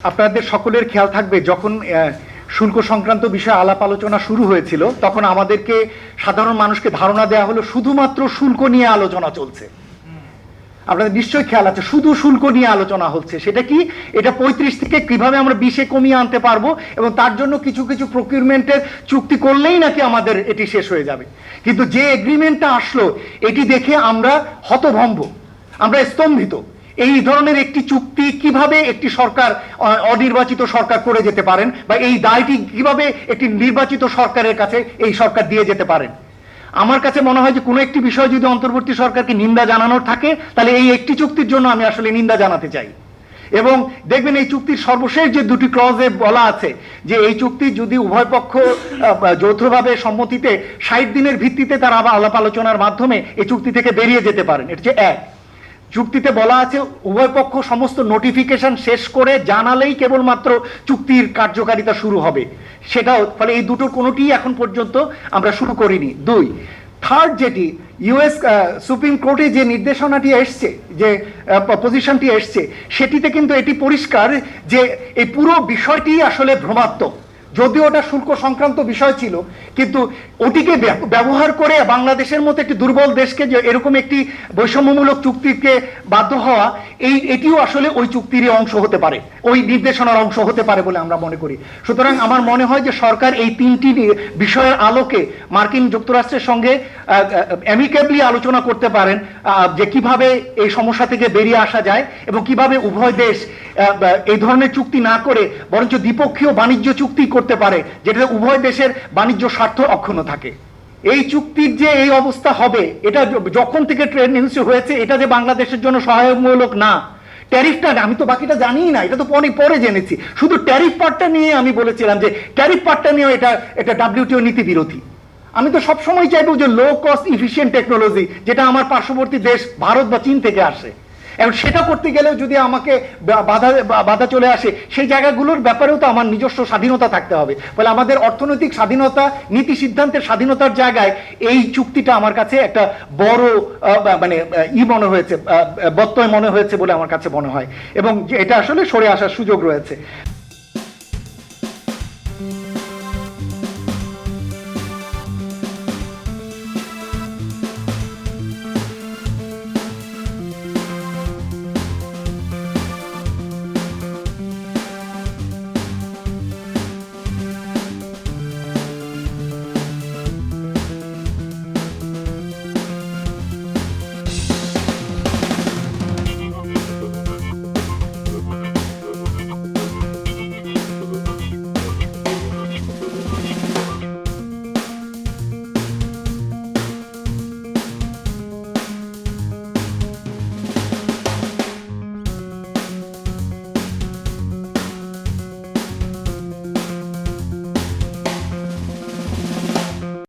আপনাদের সকলের খেয়াল থাকবে যখন শুল্ক সংক্রান্ত বিষয়ে আলাপ আলোচনা শুরু হয়েছিল তখন আমাদেরকে সাধারণ মানুষকে ধারণা দেওয়া হলো শুধুমাত্র শুল্ক নিয়ে আলোচনা চলছে। আপনাদের নিশ্চয়ই খেয়াল আছে শুধু শুল্ক নিয়ে আলোচনা হচ্ছে। সেটা কি, এটা 35 থেকে কিভাবে আমরা 20-এ কমিয়ে আনতে পারবো এবং তার জন্য কিছু কিছু প্রকিউরমেন্টের চুক্তি করলেই নাকি আমাদের এটি শেষ হয়ে যাবে। কিন্তু যে এগ্রিমেন্টটা আসলো এটি দেখে আমরা হতভম্ব, আমরা স্তম্ভিত। এই ধরনের একটি চুক্তি কিভাবে একটি সরকার, অনির্বাচিত সরকার করে যেতে পারেন, বা এই দায়টি কিভাবে একটি নির্বাচিত সরকারের কাছে এই সরকার দিয়ে যেতে পারেন। আমার কাছে মনে হয় যে কোনো একটি বিষয় যদি অন্তর্বর্তী সরকারকে নিন্দা জানানোর থাকে তাহলে এই একটি চুক্তির জন্য আমি আসলে নিন্দা জানাতে চাই। এবং দেখবেন এই চুক্তির সর্বশেষ যে দুটি ক্লজে বলা আছে যে এই চুক্তি যদি উভয় পক্ষ যৌথভাবে সম্মতিতে 60 দিনের ভিত্তিতে তারা আবার আলাপ আলোচনার মাধ্যমে এই চুক্তি থেকে বেরিয়ে যেতে পারেন। এটা হচ্ছে এক। চুক্তিতে বলা আছে উভয় পক্ষ সমস্ত নোটিফিকেশন শেষ করে জানালেই কেবলমাত্র চুক্তির কার্যকারিতা শুরু হবে। সেটাও ফলে এই দুটোর কোনোটিই এখন পর্যন্ত আমরা শুরু করিনি। দুই, থার্ড যেটি ইউএস সুপ্রিম কোর্টে যে নির্দেশনাটি এসছে, যে পজিশনটি এসছে, সেটিতে কিন্তু এটি পরিষ্কার যে এই পুরো বিষয়টি আসলে ভ্রমাত্মক। যদিও ওটা শুল্ক সংক্রান্ত বিষয় ছিল, কিন্তু ওটিকে ব্যবহার করে বাংলাদেশের মতো একটি দুর্বল দেশকে যে এরকম একটি বৈষম্যমূলক চুক্তিকে বাধ্য হওয়া, এটিও আসলে ওই চুক্তিরই অংশ হতে পারে, ওই নির্দেশনার অংশ হতে পারে বলে আমরা মনে করি। সুতরাং আমার মনে হয় যে সরকার এই তিনটি বিষয়ের আলোকে মার্কিন যুক্তরাষ্ট্রের সঙ্গে অ্যামিকেবলি আলোচনা করতে পারেন যে কিভাবে এই সমস্যা থেকে বেরিয়ে আসা যায় এবং কিভাবে উভয় দেশ এই ধরনের চুক্তি না করে বরঞ্চ দ্বিপক্ষীয় বাণিজ্য চুক্তি করতে পারে, যেটাতে উভয় দেশের বাণিজ্য স্বার্থ অক্ষুণ্ণ থাকে। এই চুক্তির যে এই অবস্থা হবে, এটা যখন থেকে ট্রেড নিউজ হয়েছে, এটা যে বাংলাদেশের জন্য সহায়কমূলক না। ট্যারিফটা, আমি তো বাকিটা জানিই না, এটা তো অনেক পরে জেনেছি। শুধু ট্যারিফ পার্টটা নিয়ে আমি বলেছিলাম যে ট্যারিফ পার্টটা নিয়ে এটা WTO নীতি বিরোধী। আমি তো সবসময় চাইবো যে লো কস্ট ইফিশিয়েন্ট টেকনোলজি, যেটা আমার পার্শ্ববর্তী দেশ ভারত বা চীন থেকে আসে, এবং সেটা করতে গেলেও যদি আমাকে বাধা চলে আসে, সেই জায়গাগুলোর ব্যাপারেও তো আমার নিজস্ব স্বাধীনতা থাকতে হবে। ফলে আমাদের অর্থনৈতিক স্বাধীনতা, নীতি সিদ্ধান্তের স্বাধীনতার জায়গায় এই চুক্তিটা আমার কাছে একটা বড় মনে হয়েছে, ব্যত্যয় মনে হয়েছে বলে আমার কাছে মনে হয়, এবং এটা আসলে সরে আসার সুযোগ রয়েছে।